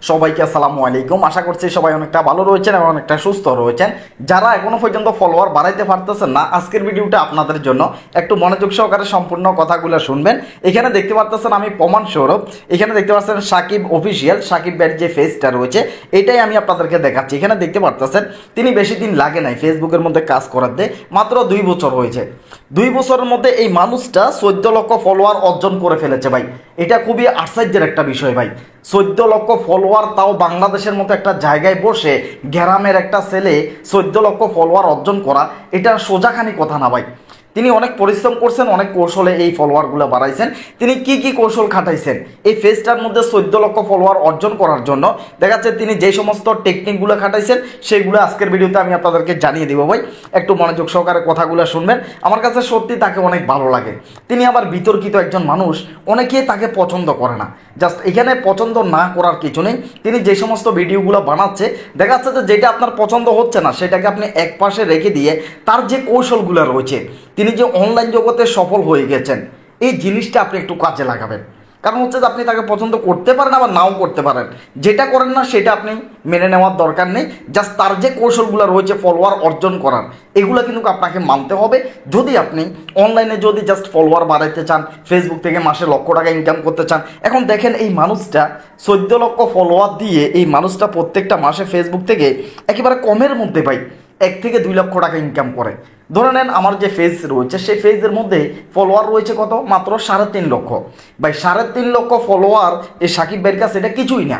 সবাইকে আসসালামু আলাইকুম। আশা করছি সবাই অনেকটা ভালো রয়েছেন এবং অনেকটা সুস্থ রয়েছেন। যারা এখনো পর্যন্ত ফলোয়ার বাড়াইতে পারতেছেন না, আজকের ভিডিওটা আপনাদের জন্য। একটু মনোযোগ সহকারে সম্পূর্ণ কথাগুলো শুনবেন। এখানে দেখতে পাচ্ছেন আমি প্রমাণ স্বরূপ, এখানে দেখতে পাচ্ছেন সাকিব অফিসিয়াল, সাকিব ভাইয়ের যে ফেসটা রয়েছে এটাই আমি আপনাদেরকে দেখাচ্ছি। এখানে দেখতে পাচ্ছেন তিনি বেশি দিন লাগে নাই ফেসবুকের মধ্যে কাজ করাতে, মাত্র 2 বছর হয়েছে। 2 বছরের মধ্যে এই মানুষটা 14 লক্ষ ফলোয়ার অর্জন করে ফেলেছে ভাই। এটা খুবই আশ্চর্যের একটা বিষয় ভাই। 14 লক্ষ ফলোয়ার, তাও বাংলাদেশের মতো একটা জায়গায় বসে গ্রামের একটা ছেলে 14 লক্ষ ফলোয়ার অর্জন করা, এটা সোজাখানি কথা না ভাই। তিনি অনেক পরিশ্রম করছেন, অনেক কৌশলে এই ফলোয়ারগুলো বাড়াইছেন। তিনি কি কি কৌশল খাটাইছেন এই ফেসটার মধ্যে 14 লক্ষ ফলোয়ার অর্জন করার জন্য, দেখা যাচ্ছে তিনি যে সমস্ত টেকনিকগুলো খাটাইছেন সেইগুলো আজকের ভিডিওতে আমি আপনাদেরকে জানিয়ে দেবো ভাই। একটু মনোযোগ সহকারে কথাগুলো শুনবেন। আমার কাছে সত্যি তাকে অনেক ভালো লাগে। তিনি আবার বিতর্কিত একজন মানুষ, অনেকেই তাকে পছন্দ করে না। জাস্ট এখানে পছন্দ না করার কিছু নেই। তিনি যে সমস্ত ভিডিওগুলো বানাচ্ছে, দেখা যাচ্ছে যে যেটা আপনার পছন্দ হচ্ছে না সেটাকে আপনি এক পাশে রেখে দিয়ে তার যে কৌশলগুলো রয়েছে, তিনি যে অনলাইন জগতে সফল হয়ে গেছেন, এই জিনিসটা আপনি একটু কাজে লাগাবেন। কারণ হচ্ছে যে আপনি তাকে পছন্দ করতে পারেন আবার নাও করতে পারেন, যেটা করেন না সেটা আপনি মেনে নেওয়ার দরকার নেই। জাস্ট তার যে কৌশলগুলো রয়েছে ফলোয়ার অর্জন করার, এগুলো কিন্তু আপনাকে মানতে হবে। যদি আপনি অনলাইনে যদি জাস্ট ফলোয়ার বাড়াইতে চান, ফেসবুক থেকে মাসে লক্ষ টাকা ইনকাম করতে চান, এখন দেখেন এই মানুষটা 14 লক্ষ ফলোয়ার দিয়ে এই মানুষটা প্রত্যেকটা মাসে ফেসবুক থেকে একেবারে কমের মধ্যে ভাই 1 থেকে 2 লক্ষ টাকা ইনকাম করে। ধরে নেন আমার যে ফেজ রয়েছে সেই ফেজের মধ্যে ফলোয়ার রয়েছে কত, মাত্র 3.5 লক্ষ। ভাই 3.5 লক্ষ ফলোয়ার এই সাকিব ভাইয়ের কাছে এটা কিছুই না,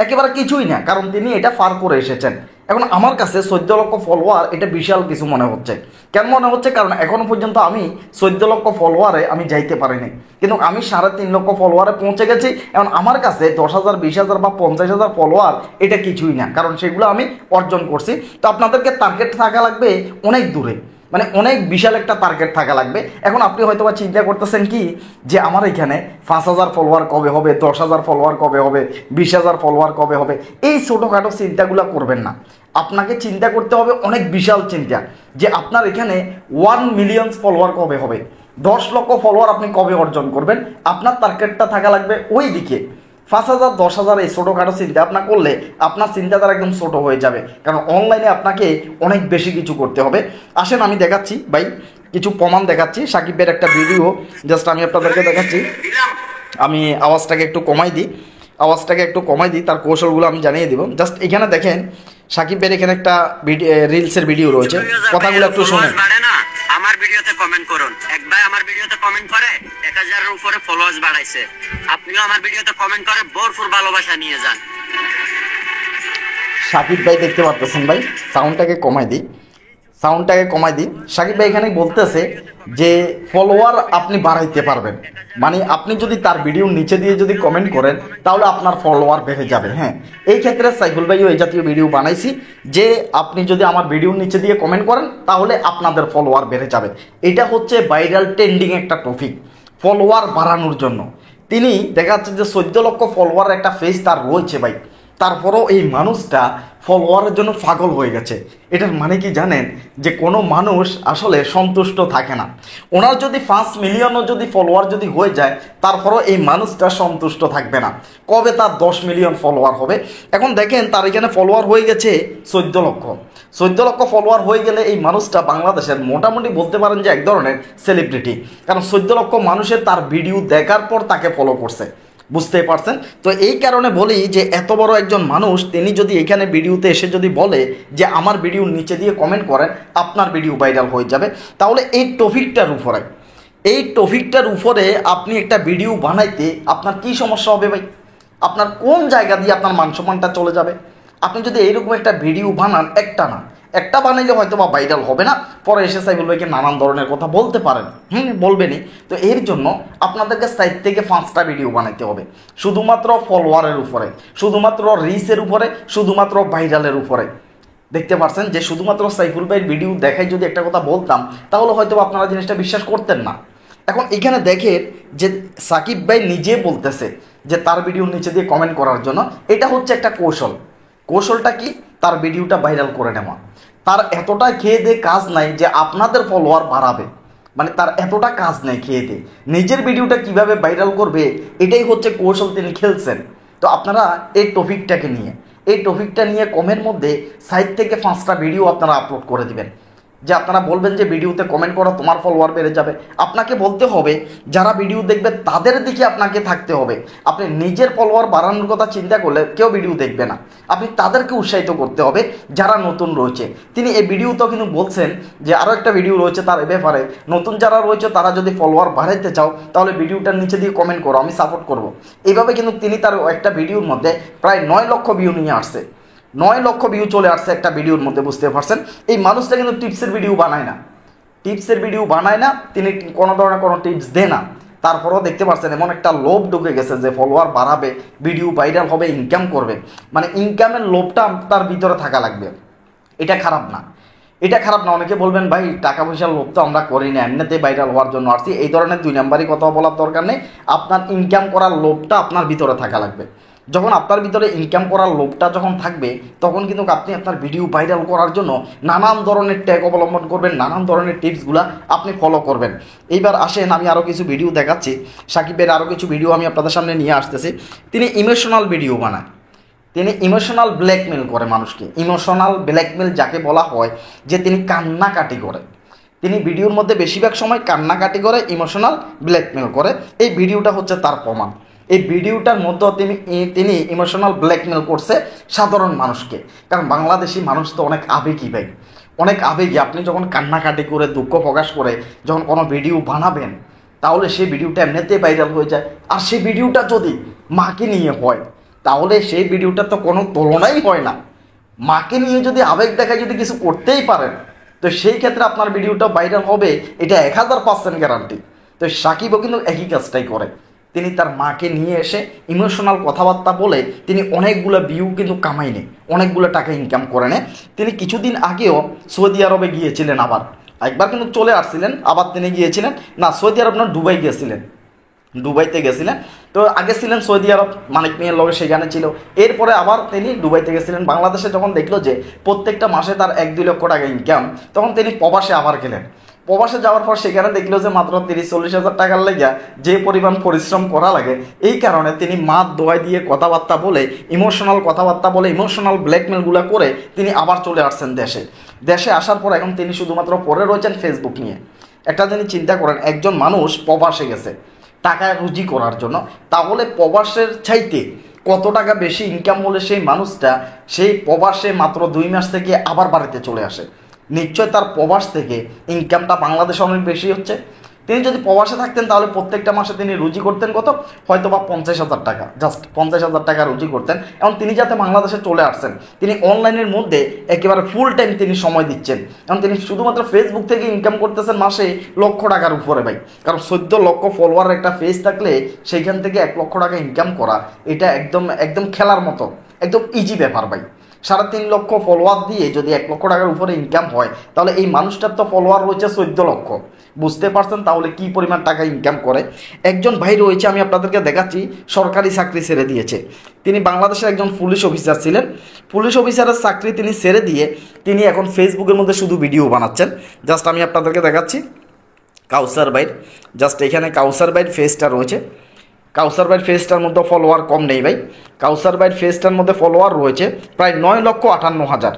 একেবারে কিছুই না, কারণ তিনি এটা পার করে এসেছেন। এখন আমার কাছে 14 লক্ষ ফলোয়ার এটা বিশাল কিছু মনে হচ্ছে। কেন মনে হচ্ছে? কারণ এখনো পর্যন্ত আমি 14 লক্ষ ফলোয়ারে আমি যাইতে পারিনি, কিন্তু আমি 3.5 লক্ষ ফলোয়ারে পৌঁছে গেছি। এখন আমার কাছে 10,000, 20,000 বা 50,000 ফলোয়ার এটা কিছুই না, কারণ সেগুলো আমি অর্জন করছি। তো আপনাদেরকে টার্গেট থাকা লাগবে অনেক দূরে, মানে অনেক বিশাল একটা টার্গেট থাকা লাগবে। এখন আপনি হয়তো বা চিন্তা করতেছেন কি, যে আমার এখানে 5,000 ফলোয়ার কবে হবে, 10,000 ফলোয়ার কবে হবে, 20,000 ফলোয়ার কবে হবে। এই ছোটোখাটো চিন্তাগুলো করবেন না। আপনাকে চিন্তা করতে হবে অনেক বিশাল চিন্তা, যে আপনার এখানে 1 মিলিয়ন ফলোয়ার কবে হবে, 10 লক্ষ ফলোয়ার আপনি কবে অর্জন করবেন। আপনার টার্গেটটা থাকা লাগবে ওই দিকে। 5,000, 10,000 এই ছোটোখাটো চিন্তা আপনার করলে আপনার চিন্তাধারা একদম ছোটো হয়ে যাবে, কারণ অনলাইনে আপনাকে অনেক বেশি কিছু করতে হবে। আসেন আমি দেখাচ্ছি ভাই, কিছু প্রমাণ দেখাচ্ছি। সাকিবের একটা ভিডিও জাস্ট আমি আপনাদেরকে দেখাচ্ছি। আমি আওয়াজটাকে একটু কমাই দিই, তার কৌশলগুলো আমি জানিয়ে দিব। জাস্ট এখানে দেখেন সাকিবের এখানে একটা রিলসের ভিডিও রয়েছে, কথাগুলো একটু শুনেন। আমার ভিডিওতে কমেন্ট করুন। এক ভাই আমার ভিডিওতে কমেন্ট করে 1000 এর উপরে ফলোয়ার্স বাড়াইছে। আপনিও আমার ভিডিওতে কমেন্ট করে ভরপুর ভালোবাসা নিয়ে যান। সাকিব ভাই দেখতে পাচ্ছেন ভাই, সাউন্ডটাকে কমাই দিই। সাকিব ভাই এখানে বলতেছে যে ফলোয়ার আপনি বাড়াইতে পারবেন, মানে আপনি যদি তার ভিডিওর নিচে দিয়ে যদি কমেন্ট করেন তাহলে আপনার ফলোয়ার বেড়ে যাবে। হ্যাঁ, এই ক্ষেত্রে সাইফুল ভাইও এই জাতীয় ভিডিও বানাইছি, যে আপনি যদি আমার ভিডিওর নিচে দিয়ে কমেন্ট করেন তাহলে আপনাদের ফলোয়ার বেড়ে যাবে। এটা হচ্ছে ভাইরাল ট্রেন্ডিং একটা টপিক, ফলোয়ার বাড়ানোর জন্য। তিনি দেখা যাচ্ছে যে 14 লক্ষ ফলোয়ার একটা ফেস তার রয়েছে ভাই, তারপরও এই মানুষটা ফলোয়ারের জন্য পাগল হয়ে গেছে। এটার মানে কি জানেন, যে কোনো মানুষ আসলে সন্তুষ্ট থাকে না। ওনার যদি 5 মিলিয়নও যদি ফলোয়ার যদি হয়ে যায়, তারপরও এই মানুষটা সন্তুষ্ট থাকবে না। কবে তার 10 মিলিয়ন ফলোয়ার হবে? এখন দেখেন তার এখানে ফলোয়ার হয়ে গেছে 14 লক্ষ। 14 লক্ষ ফলোয়ার হয়ে গেলে এই মানুষটা বাংলাদেশের মোটামুটি বলতে পারেন যে এক ধরনের সেলিব্রিটি, কারণ 14 লক্ষ মানুষের তার ভিডিও দেখার পর তাকে ফলো করছে, বুঝতে পারছেন? তো এই কারণে বলি যে এত বড় একজন মানুষ তিনি যদি এখানে ভিডিওতে এসে যদি বলে যে আমার ভিডিওর নিচে দিয়ে কমেন্ট করেন আপনার ভিডিও ভাইরাল হয়ে যাবে, তাহলে এই টপিকটার উপরে আপনি একটা ভিডিও বানাইতে আপনার কি সমস্যা হবে ভাই? আপনার কোন জায়গা দিয়ে আপনার মান সম্মানটা চলে যাবে? আপনি যদি এইরকম একটা ভিডিও বানান, একটা বানাইলে হয়তো বা ভাইরাল হবে না, পরে এসে সাইফুল ভাইকে নানান ধরনের কথা বলতে পারেন, বলবেনই। তো এর জন্য আপনাদেরকে সাইড থেকে 5টা ভিডিও বানাইতে হবে, শুধুমাত্র ফলোয়ারের উপরে, শুধুমাত্র রিচের উপরে, শুধুমাত্র ভাইরালের উপরে। দেখতে পাচ্ছেন যে শুধুমাত্র সাইফুল ভাইয়ের ভিডিও দেখাই যদি একটা কথা বলতাম, তাহলে হয়তো আপনারা জিনিসটা বিশ্বাস করতেন না। এখন এখানে দেখেন যে সাকিব ভাই নিজে বলতেছে যে তার ভিডিওর নিচে দিয়ে কমেন্ট করার জন্য, এটা হচ্ছে একটা কৌশলটা কি? তার ভিডিওটা ভাইরাল করে নেওয়া। তার এতটা খেয়ে দিয়ে কাজ নাই যে আপনাদের ফলোয়ার বাড়াবে, মানে তার এতটা কাজ নেই খেয়ে দিয়ে নিজের ভিডিওটা কিভাবে ভাইরাল করবে, এটাই হচ্ছে কৌশল তিনি খেলছেন। তো আপনারা এই টপিকটা নিয়ে কমের মধ্যে সাইড থেকে 5টা ভিডিও আপনারা আপলোড করে দিবেন, যে আপনারা বলবেন যে ভিডিওতে কমেন্ট করো তোমার ফলোয়ার বেড়ে যাবে। আপনাকে বলতে হবে যারা ভিডিও দেখবে তাদের দিকে আপনাকে থাকতে হবে। আপনি নিজের ফলোয়ার বাড়ানোর কথা চিন্তা করলে কেউ ভিডিও দেখবে না, আপনি তাদেরকে উৎসাহিত করতে হবে যারা নতুন রয়েছে। তিনি এই ভিডিওতেও কিন্তু বলছেন যে আরও একটা ভিডিও রয়েছে তার ব্যাপারে, নতুন যারা রয়েছে তারা যদি ফলোয়ার বাড়াইতে চাও তাহলে ভিডিওটার নিচে দিয়ে কমেন্ট করো, আমি সাপোর্ট করব। এইভাবে কিন্তু তিনি তার একটা ভিডিওর মধ্যে প্রায় 9 লক্ষ ভিউ নিয়ে আসছে, 9 লক্ষ ভিউ চলে আসছে একটা ভিডিওর মধ্যে, বুঝতে পারছেন। এই মানুষটা কিন্তু টিপসের ভিডিও বানায় না, তিনি কোনো ধরনের কোনো টিপস দেয় না। তারপরেও দেখতে পাচ্ছেন এমন একটা লোভ ঢুকে গেছে যে ফলোয়ার বাড়াবে, ভিডিও ভাইরাল হবে, ইনকাম করবে, মানে ইনকামের লোভটা তার ভিতরে থাকা লাগবে। এটা খারাপ না। অনেকে বলবেন ভাই টাকা পয়সার লোভ তো আমরা করি না, এমনিতেই ভাইরাল হওয়ার জন্য আসছি, এই ধরনের 2 নাম্বারই কথা বলার দরকার নেই। আপনার ইনকাম করার লোভটা আপনার ভিতরে থাকা লাগবে। যখন আপনার ভিতরে ইনকাম করার লোভটা যখন থাকবে তখন কিন্তু আপনি আপনার ভিডিও ভাইরাল করার জন্য নানান ধরনের ট্যাগ অবলম্বন করবেন, নানান ধরনের টিপসগুলো আপনি ফলো করবেন। এইবার আসেন আমি আরও কিছু ভিডিও দেখাচ্ছি, সাকিবের আরও কিছু ভিডিও আমি আপনাদের সামনে নিয়ে আসতেছি। তিনি ইমোশনাল ভিডিও বানায়, তিনি ইমোশনাল ব্ল্যাকমেল করে মানুষকে। ইমোশনাল ব্ল্যাকমেল যাকে বলা হয় যে তিনি কান্নাকাটি করে, তিনি ভিডিওর মধ্যে বেশিরভাগ সময় কান্নাকাটি করে, ইমোশনাল ব্ল্যাকমেল করে। এই ভিডিওটা হচ্ছে তার প্রমাণ। এই ভিডিওটার মধ্যে তিনি ইমোশনাল ব্ল্যাকমেল করছে সাধারণ মানুষকে, কারণ বাংলাদেশি মানুষ তো অনেক আবেগী ভাই, অনেক আবেগী। আপনি যখন কান্নাকাটি করে দুঃখ প্রকাশ করে যখন কোনো ভিডিও বানাবেন তাহলে সেই ভিডিওটা এমনিতেই ভাইরাল হয়ে যায়। আর সেই ভিডিওটা যদি মাকে নিয়ে হয় তাহলে সেই ভিডিওটার তো কোনো তুলনাই হয় না। মাকে নিয়ে যদি আবেগ দেখায় যদি কিছু করতেই পারেন তো সেই ক্ষেত্রে আপনার ভিডিওটা ভাইরাল হবে, এটা 1000% গ্যারান্টি। তো সাকিবও কিন্তু একই কাজটাই করে, তিনি তার মাকে নিয়ে এসে ইমোশনাল কথাবার্তা বলে তিনি অনেকগুলো ভিউ কিন্তু কামাই নেয়, অনেকগুলো টাকা ইনকাম করে নেয়। তিনি কিছুদিন আগেও সৌদি আরবে গিয়েছিলেন, আবার একবার কিন্তু চলে আসছিলেন, আবার তিনি গিয়েছিলেন না সৌদি আরব না দুবাইতে গেছিলেন। তো আগে ছিলেন সৌদি আরব, মানিক মিয়ার লগে সেখানে ছিল, এরপরে আবার তিনি দুবাইতে গেছিলেন। বাংলাদেশে যখন দেখলো যে প্রত্যেকটা মাসে তার 1-2 লক্ষ টাকা ইনকাম, তখন তিনি প্রবাসে আবার গেলেন। প্রবাসে যাওয়ার পর সেখানে দেখলো যে মাত্র 30-40 হাজার টাকার লেগে যে পরিমাণ পরিশ্রম করা লাগে, এই কারণে তিনি মাথ দোয়াই দিয়ে কথাবার্তা বলে, ইমোশনাল কথাবার্তা বলে, ইমোশনাল ব্ল্যাকমেলগুলো করে তিনি আবার চলে আসছেন দেশে আসার পর এখন তিনি শুধুমাত্র পড়ে রয়েছেন ফেসবুক নিয়ে। একটা জিনিস চিন্তা করেন, একজন মানুষ প্রবাসে গেছে টাকা রুজি করার জন্য, তাহলে প্রবাসের চাইতে কত টাকা বেশি ইনকাম হলে সেই মানুষটা সেই প্রবাসে মাত্র 2 মাস থেকে আবার বাড়িতে চলে আসে। নিশ্চয় তার প্রবাস থেকে ইনকামটা বাংলাদেশে অনেক বেশি হচ্ছে। তিনি যদি প্রবাসে থাকতেন তাহলে প্রত্যেকটা মাসে তিনি রুজি করতেন কত, হয়তো বা 50,000 টাকা, জাস্ট 50,000 টাকা রুজি করতেন। এখন তিনি যাতে বাংলাদেশে চলে আসছেন, তিনি অনলাইনের মধ্যে একেবারে ফুল টাইম তিনি সময় দিচ্ছেন। এখন তিনি শুধুমাত্র ফেসবুক থেকে ইনকাম করতেছেন মাসে লক্ষ টাকার উপরে ভাই, কারণ 14 লক্ষ ফলোয়ার একটা পেজ থাকলে সেইখান থেকে 1 লক্ষ টাকা ইনকাম করা এটা একদম খেলার মতো, একদম ইজি ব্যাপার ভাই। 3.5 লক্ষ ফলোয়ার দিয়ে যদি 1 লক্ষ টাকার উপরে ইনকাম হয় তাহলে এই মানুষটার তো ফলোয়ার রয়েছে 14 লক্ষ, বুঝতে পারছেন তাহলে কি পরিমাণ টাকা ইনকাম করে। একজন ভাই রয়েছে, আমি আপনাদেরকে দেখাচ্ছি, সরকারি চাকরি ছেড়ে দিয়েছে। তিনি বাংলাদেশের একজন পুলিশ অফিসার ছিলেন, পুলিশ অফিসারের চাকরি তিনি ছেড়ে দিয়ে তিনি এখন ফেসবুকের মধ্যে শুধু ভিডিও বানাচ্ছেন। জাস্ট আমি আপনাদেরকে দেখাচ্ছি কাউসার ভাই, জাস্ট এখানে কাউসার ভাইয়ের ফেসটা রয়েছে। কাউসার ভাইয়ের ফেসটার মধ্যে ফলোয়ার কম নেই ভাই, কাউসার ভাইয়ের ফেসটার মধ্যে ফলোয়ার রয়েছে প্রায় 9,58,000,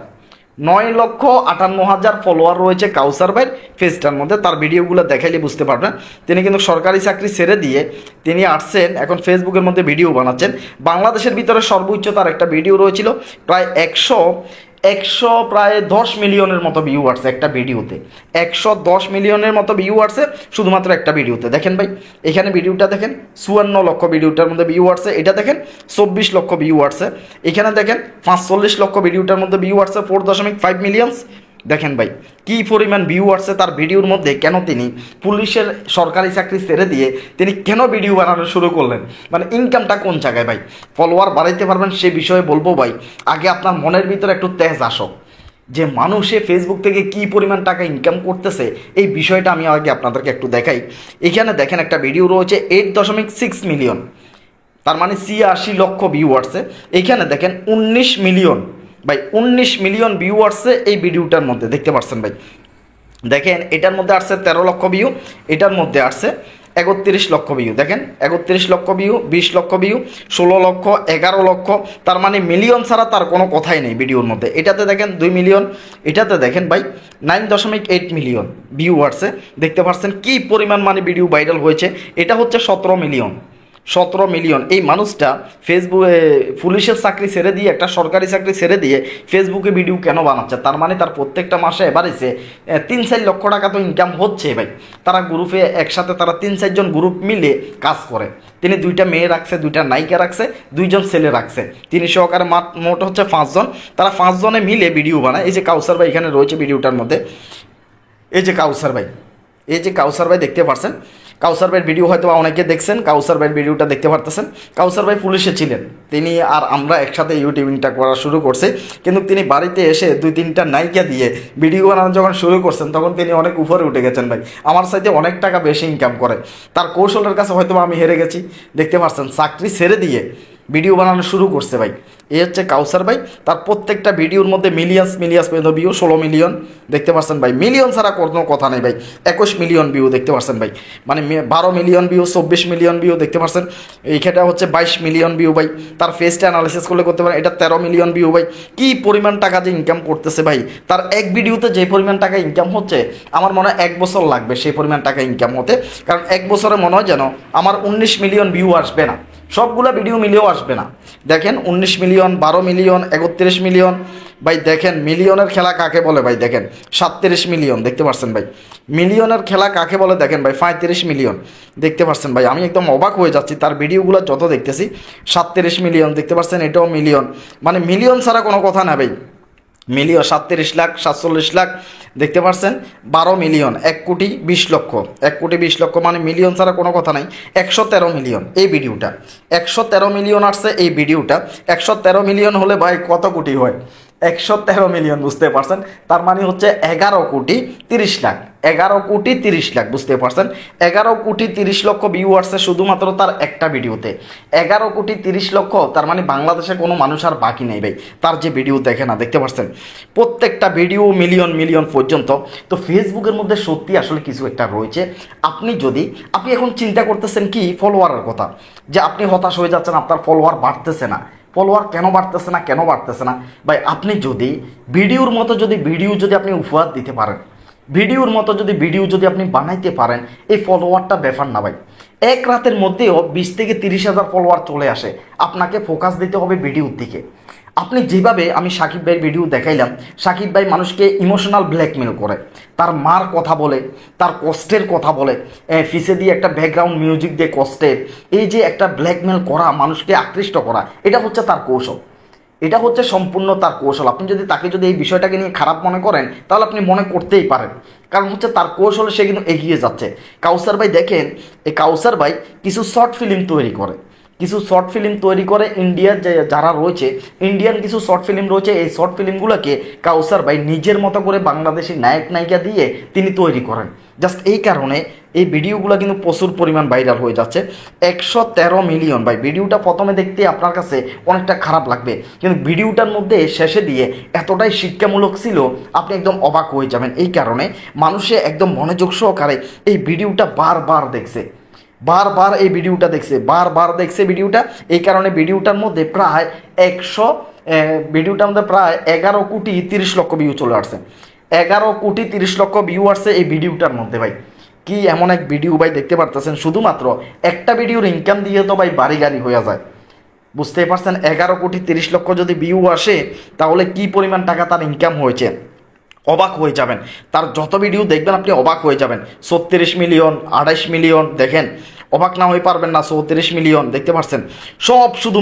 9,58,000 ফলোয়ার রয়েছে কাউসার ভাইয়ের ফেসটার মধ্যে। তার ভিডিওগুলো দেখাইলে বুঝতে পারবেন তিনি কিন্তু সরকারি চাকরি ছেড়ে দিয়ে তিনি আসছেন এখন ফেসবুকের মধ্যে ভিডিও বানাচ্ছেন। বাংলাদেশের ভিতরে সর্বোচ্চ তার একটা ভিডিও রয়েছিল প্রায় 10 মিলিয়নের মতো ভিউ আসছে একটা ভিডিওতে, 110 মিলিয়নের মতো ভিউ আসছে শুধুমাত্র একটা ভিডিওতে। দেখেন ভাই এখানে ভিডিওটা দেখেন, 54 লক্ষ ভিডিওটার মধ্যে ভিউ আসছে, এটা দেখেন 24 লক্ষ ভিউ আসছে, এখানে দেখেন 45 লক্ষ ভিডিওটার মধ্যে ভিউ আসছে 4.5 মিলিয়ন। দেখেন ভাই কি পরিমাণ ভিউ আসছে তার ভিডিওর মধ্যে। কেন তিনি পুলিশের সরকারি চাকরি ছেড়ে দিয়ে তিনি কেন ভিডিও বানানো শুরু করলেন, মানে ইনকামটা কোন জায়গায় ভাই, ফলোয়ার বাড়াইতে পারবেন সে বিষয়ে বলবো ভাই। আগে আপনার মনের ভিতরে একটু তেজ আসো যে মানুষে ফেসবুক থেকে কি পরিমাণ টাকা ইনকাম করতেছে, এই বিষয়টা আমি আগে আপনাদেরকে একটু দেখাই। এখানে দেখেন একটা ভিডিও রয়েছে 8.6 মিলিয়ন, তার মানে 86 লক্ষ ভিউ আসছে। এখানে দেখেন 19 মিলিয়ন ভাই, 19 মিলিয়ন ভিউ আসছে এই ভিডিওটার মধ্যে, দেখতে পাচ্ছেন ভাই। দেখেন এটার মধ্যে আসছে 13 লক্ষ ভিউ, এটার মধ্যে আসছে 31 লক্ষ ভিউ, দেখেন 31 লক্ষ ভিউ, 20 লক্ষ ভিউ, 16 লক্ষ, 11 লক্ষ, তার মানে মিলিয়ন ছাড়া তার কোনো কথাই নেই ভিডিওর মধ্যে। এটাতে দেখেন 2 মিলিয়ন, এটাতে দেখেন ভাই 9.8 মিলিয়ন ভিউ আসছে, দেখতে পাচ্ছেন কি পরিমাণ মানে ভিডিও ভাইরাল হয়েছে। এটা হচ্ছে 17 মিলিয়ন, 17 মিলিয়ন। এই মানুষটা ফেসবুকে পুলিশের চাকরি ছেড়ে দিয়ে, একটা সরকারি চাকরি ছেড়ে দিয়ে ফেসবুকে ভিডিও কেন বানাচ্ছে? তার মানে তার প্রত্যেকটা মাসে এবারেছে 3-4 লক্ষ টাকা তো ইনকাম হচ্ছে ভাই। তারা গ্রুপে একসাথে তারা 3-4 জন গ্রুপ মিলে কাজ করে। তিনি 2টা মেয়ে রাখছে, 2টা নায়িকা রাখছে, 2 জন ছেলে রাখছে, তিনি সহকারে মোট হচ্ছে 5 জন। তারা 5 জনে মিলে ভিডিও বানায়। এই যে কাউসার ভাই এখানে রয়েছে ভিডিওটার মধ্যে, এই যে কাউসার ভাই, এই যে কাউসার ভাই দেখতে পাচ্ছেন। কাউসার ভাইয়ের ভিডিও হয়তো অনেকে দেখছেন, কাউসার ভাইয়ের ভিডিওটা দেখতে পারতেছেন। কাউসার ভাই পুলিশে ছিলেন, তিনি আর আমরা একসাথে ইউটিউবিংটা করা শুরু করছে, কিন্তু তিনি বাড়িতে এসে 2-3টা নায়িকা দিয়ে ভিডিও বানানো যখন শুরু করছেন তখন তিনি অনেক উপরে উঠে গেছেন ভাই। আমার সাথে অনেক টাকা বেশি ইনকাম করে। তার কৌশলের কাছে হয়তো আমি হেরে গেছি। দেখতে পাচ্ছেন চাকরি ছেড়ে দিয়ে ভিডিও বানানো শুরু করছে ভাই। এই হচ্ছে কাউসার ভাই। তার প্রত্যেকটা ভিডিওর মধ্যে মিলিয়ন্স ভিউ, 16 মিলিয়ন দেখতে পাচ্ছেন ভাই। মিলিয়ন ছাড়া কোনো কথা নেই ভাই। 21 মিলিয়ন ভিউ দেখতে পাচ্ছেন ভাই, মানে 12 মিলিয়ন ভিউ, 24 মিলিয়ন ভিউ দেখতে পাচ্ছেন। এইখানটা হচ্ছে 22 মিলিয়ন ভিউ ভাই। তার ফেসটা অ্যানালিসিস করলে করতে পারেন, এটা 13 মিলিয়ন ভিউ ভাই। কি পরিমাণ টাকা যে ইনকাম করতেছে ভাই, তার এক ভিডিওতে যে পরিমাণ টাকা ইনকাম হচ্ছে, আমার মনে হয় 1 বছর লাগবে সেই পরিমাণ টাকা ইনকাম হতে। কারণ 1 বছরে মনে হয় যেন আমার 19 মিলিয়ন ভিউ আসবে না, সবগুলো ভিডিও মিলেও আসবে না। দেখেন 19 মিলিয়ন, 12 মিলিয়ন, 31 মিলিয়ন ভাই। দেখেন মিলিয়নের খেলা কাকে বলে ভাই, দেখেন 37 মিলিয়ন দেখতে পাচ্ছেন ভাই। মিলিয়নের খেলা কাকে বলে দেখেন ভাই, 35 মিলিয়ন দেখতে পাচ্ছেন ভাই। আমি একদম অবাক হয়ে যাচ্ছি তার ভিডিওগুলো যত দেখতেছি। 37 মিলিয়ন দেখতে পাচ্ছেন, এটাও মিলিয়ন, মানে মিলিয়ন ছাড়া কোনো কথা না ভাই। মিলিয়ন 37 লাখ, 47 লাখ দেখতে পাচ্ছেন। 12 মিলিয়ন, 1 কোটি 20 লক্ষ, 1 কোটি 20 লক্ষ, মানে মিলিয়ন ছাড়া কোনো কথা নাই। 113 মিলিয়ন এই ভিডিওটা, 113 মিলিয়ন আসছে এই ভিডিওটা। 113 মিলিয়ন হলে ভাই কত কোটি হয়? 113 মিলিয়ন, বুঝতে পারছেন? তার মানে হচ্ছে 11 কোটি 30 লাখ, 11 কোটি 30 লাখ, বুঝতে পারছেন? 11 কোটি 30 লক্ষ ভিউ আসছে শুধুমাত্র তার একটা ভিডিওতে। 11 কোটি 30 লক্ষ, তার মানে বাংলাদেশে কোনো মানুষ আর বাকি নেই ভাই তার যে ভিডিও দেখে না, দেখতে পাচ্ছেন? প্রত্যেকটা ভিডিও মিলিয়ন মিলিয়ন পর্যন্ত। তো ফেসবুকের মধ্যে সত্যি আসলে কিছু একটা রয়েছে। আপনি এখন চিন্তা করতেছেন কি ফলোয়ারের কথা, যে আপনি হতাশ হয়ে যাচ্ছেন, আপনার ফলোয়ার বাড়তেছে না। ফলোয়ার কেন বাড়তেছে না ভাই? আপনি যদি ভিডিওর মতো ভিডিও আপনি উপহার দিতে পারেন, ভিডিওর মতো ভিডিও আপনি বানাইতে পারেন, এই ফলোয়ারটা ব্যাপার না ভাই। এক রাতের মধ্যেও 20 থেকে 30 হাজার ফলোয়ার চলে আসে। আপনাকে ফোকাস দিতে হবে ভিডিওর দিকে। আপনি যেভাবে আমি সাকিব ভাইয়ের ভিডিও দেখাইলাম, সাকিব ভাই মানুষকে ইমোশনাল ব্ল্যাকমেল করে, তার মার কথা বলে, তার কষ্টের কথা বলে, ফিসে দিয়ে একটা ব্যাকগ্রাউন্ড মিউজিক দিয়ে কষ্টের, এই যে একটা ব্ল্যাকমেল করা, মানুষকে আকৃষ্ট করা, এটা হচ্ছে তার কৌশল, এটা হচ্ছে সম্পূর্ণ তার কৌশল। আপনি তাকে এই বিষয়টাকে নিয়ে খারাপ মনে করেন, তাহলে আপনি মনে করতেই পারেন, কারণ হচ্ছে তার কৌশলে সে কিন্তু এগিয়ে যাচ্ছে। কাউসার ভাই দেখেন, এই কাউসার ভাই কিছু শর্ট ফিল্ম তৈরি করে, ইন্ডিয়ার যারা রয়েছে, ইন্ডিয়ান কিছু শর্ট ফিল্ম রয়েছে, এই শর্ট ফিল্মগুলোকে কাউসার ভাই নিজের মতো করে বাংলাদেশি নায়ক নায়িকা দিয়ে তিনি তৈরি করেন। জাস্ট এই কারণে এই ভিডিওগুলো কিন্তু প্রচুর পরিমাণ ভাইরাল হয়ে যাচ্ছে। 113 মিলিয়ন ভাই। ভিডিওটা প্রথমে দেখতে আপনার কাছে অনেকটা খারাপ লাগবে, কিন্তু ভিডিওটার মধ্যে শেষে দিয়ে এতটাই শিক্ষামূলক ছিল, আপনি একদম অবাক হয়ে যাবেন। এই কারণে মানুষে একদম মনোযোগ সহকারে এই ভিডিওটা বারবার দেখছে, এই ভিডিওটা দেখছে ভিডিওটা। এই কারণে ভিডিওটার মধ্যে প্রায় 11 কোটি 30 লক্ষ ভিউ চলে আসছে। 11 কোটি 30 লক্ষ ভিউ আসছে এই ভিডিওটার মধ্যে ভাই। কি এমন এক ভিডিও ভাই, দেখতে পারতেছেন? শুধুমাত্র একটা ভিডিওর ইনকাম দিয়ে তো ভাই বাড়ি গাড়ি হয়ে যায়, বুঝতেই পারছেন? 11 কোটি 30 লক্ষ যদি ভিউ আসে, তাহলে কি পরিমাণ টাকা তার ইনকাম হয়েছে, অবাক হয়ে যাবেন। তার যত ভিডিও দেখবেন আপনি অবাক হয়ে যাবেন। 36 মিলিয়ন, 28 মিলিয়ন, দেখেন অবাক না হয়ে পারবেন না। 34 মিলিয়ন দেখতে পাচ্ছেন, সব শুধু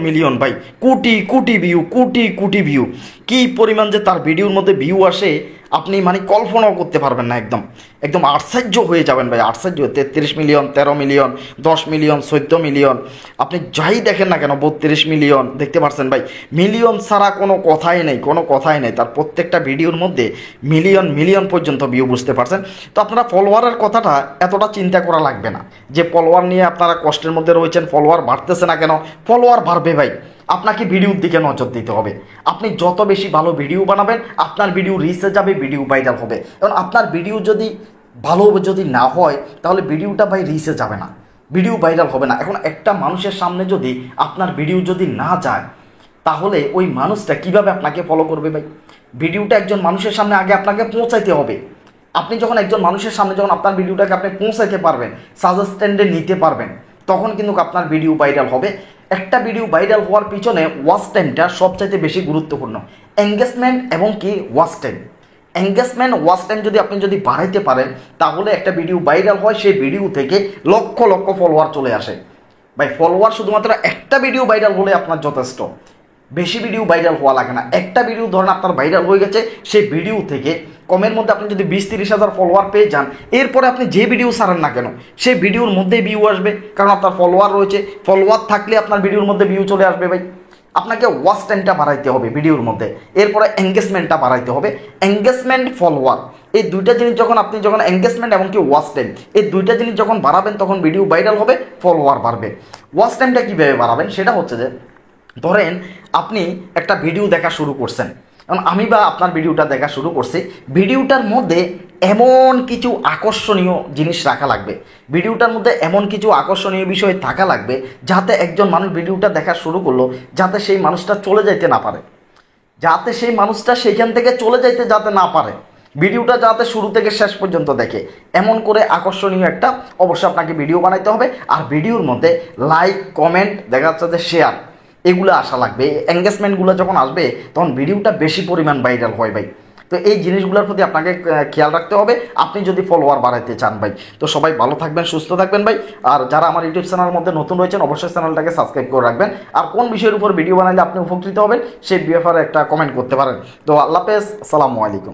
মিলিয়ন ভাই। কোটি ভিউ, কি পরিমাণ যে তার ভিডিওর মধ্যে ভিউ আসে আপনি মানে কল্পনাও করতে পারবেন না। একদম আশ্চর্য হয়ে যাবেন ভাই, আশ্চর্য। 33 মিলিয়ন, 13 মিলিয়ন, 10 মিলিয়ন, 14 মিলিয়ন, আপনি যাই দেখেন না কেন 32 মিলিয়ন দেখতে পাচ্ছেন ভাই। মিলিয়ন ছাড়া কোনো কথাই নেই। তার প্রত্যেকটা ভিডিওর মধ্যে মিলিয়ন পর্যন্ত ভিউ, বুঝতে পারছেন? তো আপনারা ফলোয়ারের কথাটা এতটা চিন্তা করা লাগবে না, যে ফলোয়ার নিয়ে আপনারা কষ্টের মধ্যে রয়েছেন, ফলোয়ার বাড়তেছে না কেন। ফলোয়ার বাড়বে ভাই, আপনাকে ভিডিওর দিকে নজর দিতে হবে। আপনি যত বেশি ভালো ভিডিও বানাবেন, আপনার ভিডিও রিচে যাবে, ভিডিও ভাইরাল হবে। এবং আপনার ভিডিও যদি ভালো যদি না হয় তাহলে ভিডিওটা ভাই রিচে যাবে না, ভিডিও ভাইরাল হবে না। এখন একটা মানুষের সামনে যদি আপনার ভিডিও যদি না যায় তাহলে ওই মানুষটা কিভাবে আপনাকে ফলো করবে ভাই? ভিডিওটা একজন মানুষের সামনে আগে আপনাকে পৌঁছাইতে হবে। আপনি যখন একজন মানুষের সামনে যখন আপনার ভিডিওটাকে আপনি পৌঁছাইতে পারবেন, সাজেস্টেন্ডে নিতে পারবেন, তখন কিন্তু আপনার ভিডিও ভাইরাল হবে। একটা ভিডিও ভাইরাল হওয়ার পিছনে ওয়াচ টাইমটা সবচাইতে বেশি গুরুত্বপূর্ণ। এঙ্গেজমেন্ট এবং কি watch time, engagement watch time যদি আপনি যদি বাড়াইতে পারেন তাহলে একটা ভিডিও ভাইরাল হয়, সেই ভিডিও থেকে লক্ষ লক্ষ ফলোয়ার চলে আসে। ভাই ফলোয়ার শুধুমাত্র একটা ভিডিও ভাইরাল হলে আপনার যথেষ্ট, বেশি ভিডিও ভাইরাল হওয়া লাগে না। একটা ভিডিও ধরেন আপনার ভাইরাল হয়ে গেছে, সেই ভিডিও থেকে কমের মধ্যে আপনি যদি 20-30 হাজার ফলোয়ার পেয়ে যান, এরপরে আপনি যে ভিডিও ছাড়েন না কেন সেই ভিডিওর মধ্যে ভিউ আসবে, কারণ আপনার ফলোয়ার রয়েছে। ফলোয়ার থাকলে আপনার ভিডিওর মধ্যে ভিউ চলে আসবে। ভাই আপনাকে ওয়াচ টাইমটা বাড়াইতে হবে ভিডিওর মধ্যে, এরপরে এঙ্গেজমেন্টটা বাড়াইতে হবে। এঙ্গেজমেন্ট ফলোয়ার এই দুইটা জিনিস যখন আপনি যখন এঙ্গেজমেন্ট এবং কি ওয়াচ টাইম এই দুইটা জিনিস যখন বাড়াবেন তখন ভিডিও ভাইরাল হবে, ফলোয়ার বাড়বে। ওয়াচ টাইমটা কীভাবে বাড়াবেন সেটা হচ্ছে যে, ধরেন আপনি একটা ভিডিও দেখা শুরু করছেন, কারণ আমি বা আপনার ভিডিওটা দেখা শুরু করছি, ভিডিওটার মধ্যে এমন কিছু আকর্ষণীয় জিনিস রাখা লাগবে, ভিডিওটার মধ্যে এমন কিছু আকর্ষণীয় বিষয় থাকা লাগবে যাতে একজন মানুষ ভিডিওটা দেখা শুরু করলো যাতে সেই মানুষটা চলে যাইতে না পারে, যাতে সেই মানুষটা সেইখান থেকে চলে যাইতে যাতে না পারে, ভিডিওটা যাতে শুরু থেকে শেষ পর্যন্ত দেখে, এমন করে আকর্ষণীয় একটা অবশ্যই আপনাকে ভিডিও বানাইতে হবে। আর ভিডিওর মধ্যে লাইক, কমেন্ট, দেখা যাচ্ছে যে শেয়ার, এগুলো আসা লাগবে। এঙ্গেজমেন্টগুলো যখন আসবে তখন ভিডিওটা বেশি পরিমাণ ভাইরাল হয় ভাই। তো এই জিনিসগুলোর প্রতি আপনাকে খেয়াল রাখতে হবে আপনি যদি ফলোয়ার বাড়াইতে চান ভাই। তো সবাই ভালো থাকবেন, সুস্থ থাকবেন ভাই। আর যারা আমার ইউটিউব চ্যানেলের মধ্যে নতুন রয়েছেন অবশ্যই চ্যানেলটাকে সাবস্ক্রাইব করে রাখবেন। আর কোন বিষয়ের উপর ভিডিও বানাইলে আপনি উপকৃত হবেন সেই ব্যাপারে একটা কমেন্ট করতে পারেন। তো আল্লাহ হাফেজ, আসসালামু আলাইকুম।